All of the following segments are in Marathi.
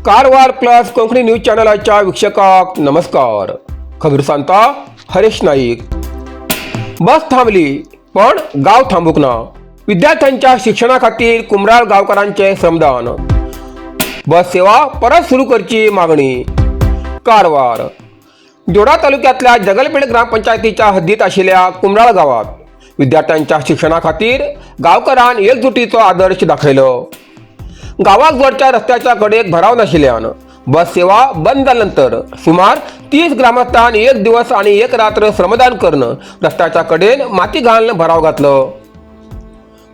कारवार प्लस कोंकणी न्यूज चॅनलाच्या वीक्षकांक नमस्कार. खबर सांगता हरेश नाईक. बस थांबली पण गाव थांबूक ना. विद्यार्थ्यांच्या शिक्षणा खातीर कुमराळ गांवकारांचे श्रमदान. बस सेवा परत सुरू करची मागणी. कारवार. जोडा तालुक्यातल्या जगलपेठ ग्रामपंचायतीच्या हद्दीत असलेल्या कुमराळ गावात विद्यार्थ्यांच्या शिक्षणा खातीर गांवकारान एकजुटीचो आदर्श दाखयलो. गावाक जोडच्या रस्त्याच्या कडेक भराव नाशिल्ल्यान बस सेवा बंद जाल्यानंतर सुमार 30 ग्रामस्थांनी एक दिवस आणि एक रात्र श्रमदान करून रस्त्याच्या कडेन माती घालून भराव घातलो.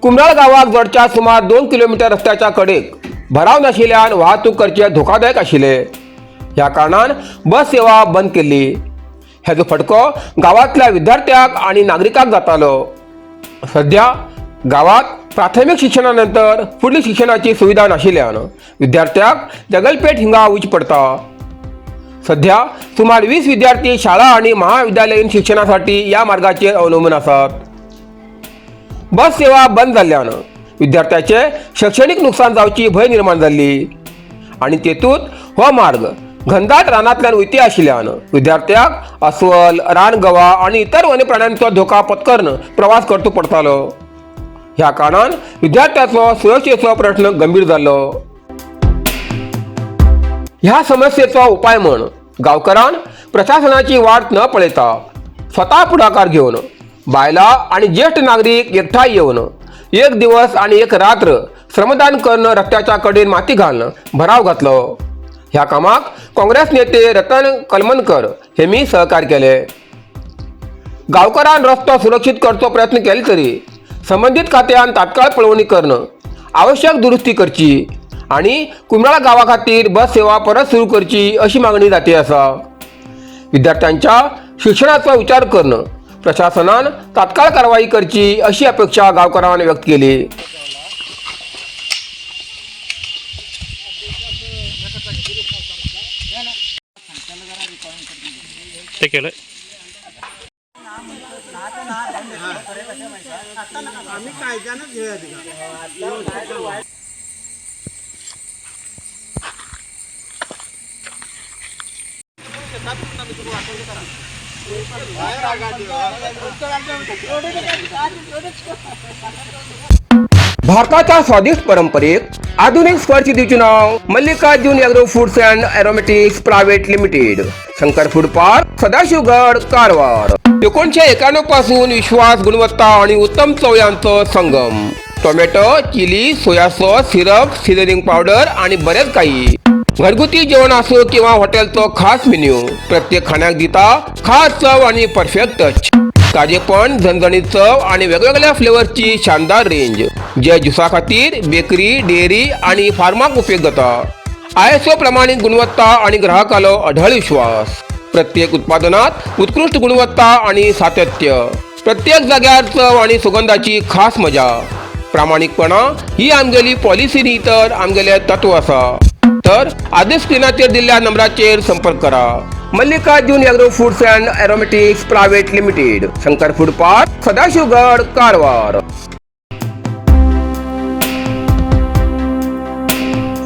कुमराळ गावाक जोडच्या सुमार 2 किलोमीटर रस्त्याच्या कडेक भराव नाशिल्ल्यान वाहतूक करचे धोकादायक आशिल्ले. ह्या कारणान बस सेवा बंद केली. हेजो फटको गावातल्या विद्यार्थ्यांक आणि नागरिकांक जातालो. सध्या गावात प्राथमिक शिक्षणानंतर फुडली शिक्षणाची सुविधा नाशिल्ल्यान विद्यार्थ्यांक जगलपेठ हिंगा वचचें पडटा. सध्या सुमार 20 विद्यार्थी शाळा आणि महाविद्यालयीन शिक्षणासाठी या मार्गाचेर अवलंबून आसात. बस सेवा बंद जाल्ल्यान विद्यार्थ्याचे शैक्षणिक नुकसान जावची भंय निर्माण जाल्ली आणि तेतूंत हो मार्ग घनदाट रानांतल्यान वयते आशिल्ल्यान विद्यार्थ्यांक अस्वल, रानगवा आणि इतर वन्य प्राण्यांचो धोका पत्करून प्रवास करचो पडटालो. ह्या कारणान विद्यार्थ्यांचो सुरक्षेचो प्रश्न गंभीर जाल्लो. ह्या समस्येचो उपाय म्हण गांवकारान प्रशासनाची वाट न पळयता स्वता पुढाकार घेवन बायलां आणि ज्येष्ठ नागरिक एकठांय येवन एक दिवस आणि एक रात्र श्रमदान करून रस्त्याच्या कडेन माती घालून भराव घातलो. ह्या कामाक काँग्रेस नेते रतन कलमनकर हेमी सहकार्य केले. गांवकारान रस्तो सुरक्षीत करचो प्रयत्न केले तरी संबंधित खात्यान तात्काळ पळवणी करून आवश्यक दुरुस्ती करची आणि कुमराळ गावा खातीर बस सेवा परत सुरू करची अशी मागणी जाती आसा. विद्यार्थ्यांच्या शिक्षणाचा विचार करून प्रशासनान तात्काळ कारवाई करची अशी अपेक्षा गांवकारान व्यक्त केली. ते केलं. भारताच्या स्वादिष्ट परंपरेक आधुनिक स्पर्श दिवचे नाव Mallikarjun agro foods and aromatics private limited, Shankar food park, Sadashivgad, Karwar. 1991 पासून विश्वास, गुणवत्ता आणि उत्तम चव यांचा संगम. Tomato, chilli, soya sauce, syrup, seasoning powder आणि बरेच काही. घरगुती जेवण असो किंवा हॉटेलचो खास मेन्यू, प्रत्येक खाण्याक दिता खास चव आणि परफेक्ट टच. ताजेपण, झणझणीत चव आणि वेगवेगळ्या फ्लेवरची शानदार रेंज, जे ज्युसा खातीर, बेकरी, डेअरी आणि फार्माक उपयोग जाता. ISO प्रमाणित गुणवत्ता आणि ग्राहकालो अढळ विश्वास. प्रत्येक उत्पादनात उत्कृष्ट गुणवत्ता आणि सातत्य. प्रत्येक जाग्यार चव आणि सुगंधाची खास मजा. प्रामाणिकपणा ही आमगेली पॉलिसी न्ही तर आमगेले तत्व आसा. तर आदेश स्क्रीनाचेर दिल्ल्या नंबराचेर संपर्क करा. Mallikarjun agro foods and aromatics private limited, Shankar food park, Sadashivgad, Karwar.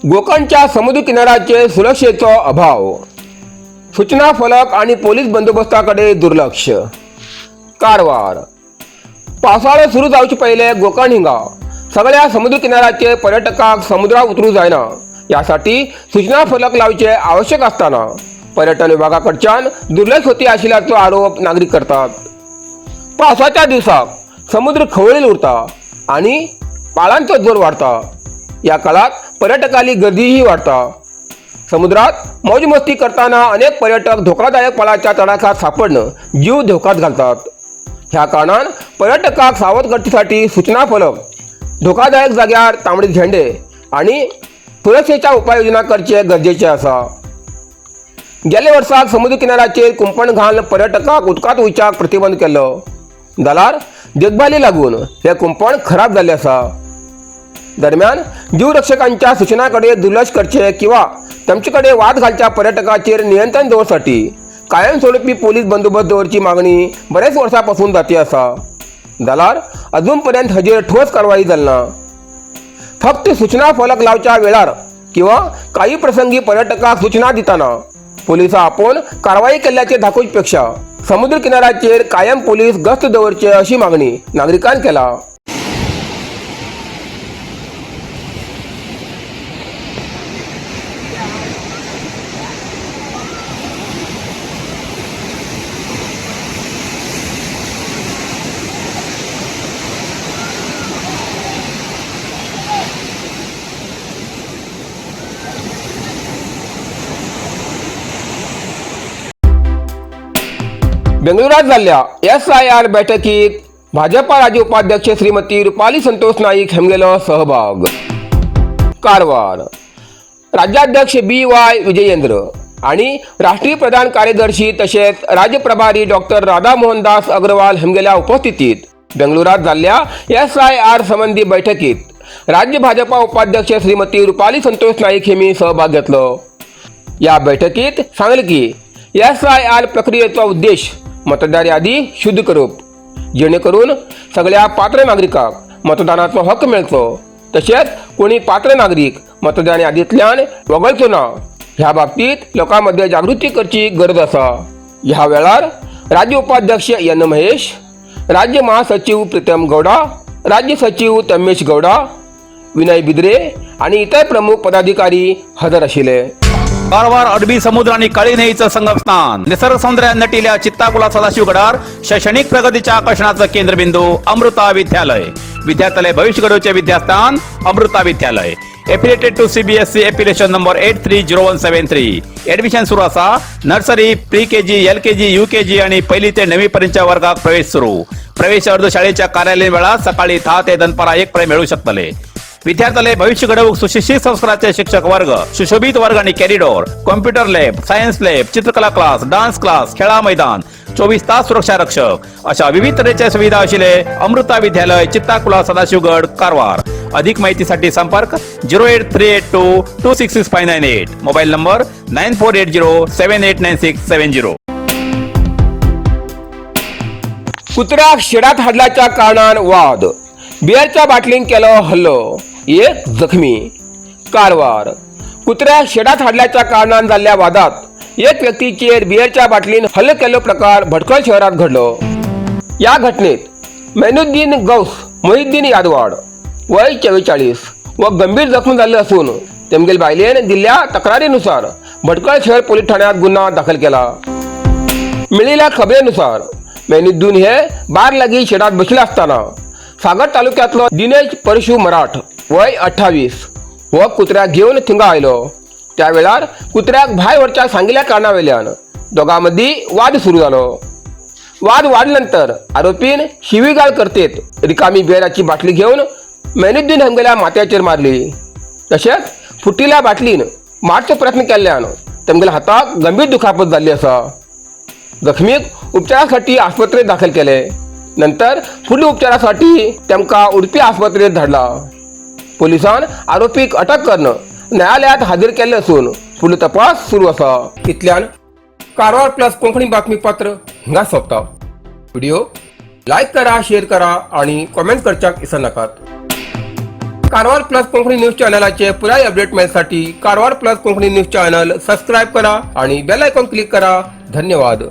गोकर्णच्या समुद्र किनाऱ्याचे सुरक्षेचो अभाव. सूचना फलक आणि पोलीस बंदोबस्ताकडे दुर्लक्ष. कारवार. पावसाळो सुरू जावचे पहिले गोकर्ण हिंगा सगळ्या समुद्र किनाऱ्याचे पर्यटकांक समुद्रात उतरू जायना यासाठी सूचना फलक लावचे आवश्यक असताना पर्यटन विभागाकडच्यान दुर्लक्ष होती आशिल्ल्याचो आरोप नागरिक करतात. पावसाच्या दिवसाक समुद्र खवळील उरता आणि पाळांचो जोर वाढता. या काळात पर्यटकांची गर्दीही वाढता. समुद्रात मौज मस्ती करताना अनेक पर्यटक धोकादायक पाळाच्या तडाख्यात सापडणं जीव धोक्यात घालतात. ह्या कारणान पर्यटकांक सावधगतीसाठी सूचना फलक, धोकादायक जाग्यार तांबडे झेंडे आणि सुरक्षेच्या उपाययोजना करचे गरजेचे आसा. गेल्या वर्साक समुद्र किनाऱ्याचेर कुंपण घालून पर्यटकांक उदकांत वयच्याक प्रतिबंध केलो. जाल्यार देखभाली लागून हे कुंपण खराब जाल्ले आसा. दरम्यान जीवरक्षकांच्या सूचनांकडे दुर्लक्ष करचे किंवा तांचे कडेन वाद घालच्या पर्यटकांचेर नियंत्रण दवरसाठी कायमस्वरूपी पोलीस बंदोबस्त दवरची मागणी बरेच वर्सांपासून जाती आसा. जाल्यार अजून पर्यंत हाजेर ठोस कारवाई जाली ना. फक्त सूचना फलक लावच्या वेळार किंवा काही प्रसंगी पर्यटकांक सूचना दिताना पोलिसां आपोवन कारवाई केल्ल्याचे दाखोवचेपेक्षा समुद्र किनाऱ्याचेर कायम पोलीस गस्त दवरचे अशी मागणी नागरिकांनी केला. बेंगळुरात जाल्ल्या SIR बैठकीत भाजपा राज्य उपाध्यक्ष श्रीमती रुपाली संतोष नाईक हेमगेलो सहभाग. कारवार राज्याध्यक्ष BY विजयेंद्र आणि राष्ट्रीय प्रधान कार्यदर्शी तसेच राज्य प्रभारी डॉक्टर राधा मोहनदास अग्रवाल हेमगेल्या उपस्थितीत बेंगळुरात जाल्ल्या SIR संबंधी बैठकीत राज्य भाजपा उपाध्यक्ष श्रीमती रुपाली संतोष नाईक हेमी सहभाग घेतलो. या बैठकीत सांगले की SIR प्रक्रियेचा उद्देश मतदार यादी शुद्ध करप, जेणेकरून सगळ्या पात्र नागरिकांक मतदानाचो हक्क मेळचो, तशेंच कोणी पात्र नागरिक मतदान यादींतल्यान वगळचो ना ह्या बाबतीत लोकांमध्ये जागृती करची गरज आसा. ह्या वेळार राज्य उपाध्यक्ष N महेश, राज्य महासचिव प्रीतम गौडा, राज्य सचिव तन्मेश गौडा, विनय बिद्रे आणि इतर प्रमुख पदाधिकारी हजर आशिल्ले. कारवार अरबी समुद्र आणि काळी नदीचं संगम स्नान, निसर्ग सौंदर्यात नटिल्या चित्ताकुला सदाशिवगडार शैक्षणिक प्रगतीच्या आकर्षणाचं केंद्रबिंदू अमृता विद्यालय. विद्यार्थ्यालय भविष्य घडवचे विद्यास्थान Amrita Vidyalaya. Affiliated to CBSE application number 830173. Admission सुरू असा. Nursery, pre KG, LKG, UKG आणि पहिली ते 9वी पर्यंतच्या वर्गात प्रवेश सुरू. प्रवेश अर्ज शाळेच्या कार्यालयीन वेळा सकाळी 10 ते दनपारा 1 पर्यंत मिळू शकतले. विद्यार्थ्यालय भविष्य घडवूक सुशिक्षित संस्काराचे शिक्षक वर्ग, सुशोभित वर्ग आणि corridor, computer lab, science lab, चित्रकला क्लास, डान्स क्लास, खेळा मैदान, 24 तास सुरक्षा रक्षक अशा विविध तऱ्हेच्या सुविधा आशिल्ले अमृता विद्यालय, चित्ताकुला, सदाशिवगड, कारवार. अधिक माहितीसाठी संपर्क 08382266598. Mobile number 9480789670. कुत्र्याक शेडात हाडल्याच्या कारणान वाद, बियरच्या बाटलीन केलो हल्लो, एक जखमी. कारवार कुत्र्याक शेडात हाडल्याच्या कारणान जाल्ल्या वादात एक व्यक्तीचेर बियरच्या बाटलीन हल्लो केल्लो प्रकार भटकळ शहरात घडलो. या घटनेत मैनुद्दीन गौस मोहिद्दीन यादवाड वय 44 व गंभीर जखमी झाले असून तेमगेल बायलेन दिल्ल्या तक्रारीनुसार भटकळ शहर पोलीस ठाण्यात गुन्हा दाखल केला. मिळिल्ल्या खबरेनुसार मैनुद्दीन हे बार लागीं शेडात बसले असताना सागर तालुक्यातलो दिनेश परशु मराठ वय 28 व कुत्र्याक घेऊन थिंगा आयलो. त्या वेळार कुत्र्याक भायर वरच्या सांगिल्ल्या कारणावेल्यान दोगां मदीं वाद सुरू जालो. वाद वाडल्यानंतर आरोपीन शिवीगाळ करतेत रिकामी बियराची बाटली घेऊन मैनुद्दीन हेमगेल्या माथ्याचेर मारली. तशेंच फुटिल्ल्या बाटलीन मारचो प्रयत्न केल्ल्यान तेमगेल्या हाताक गंभीर दुखापत जाल्ली आसा. जखमीक उपचारासाठी आस्पत्रेत दाखल केले. नंतर फुडल्या उपचारासाठी तेमकां उडपी आस्पत्रेत धाडला. पोलिसांन आरोपीक अटक करून न्यायालयात हाजीर केल्ले असून फुडलो तपास सुरू आसा. इतल्यान कारवार प्लस कोंकणी बातमीपत्र हिंगा सोंपता. व्हिडिओ लाईक करा, शेअर करा आणि कमेंट करच्याक विसरू नाकात. कारवार प्लस कोंकणी न्यूज चॅनलाचे पुराय अपडेट मेळसाठी Karwar plus Konkani news channel subscribe करा आणि बेल आयकॉन क्लिक करा. धन्यवाद.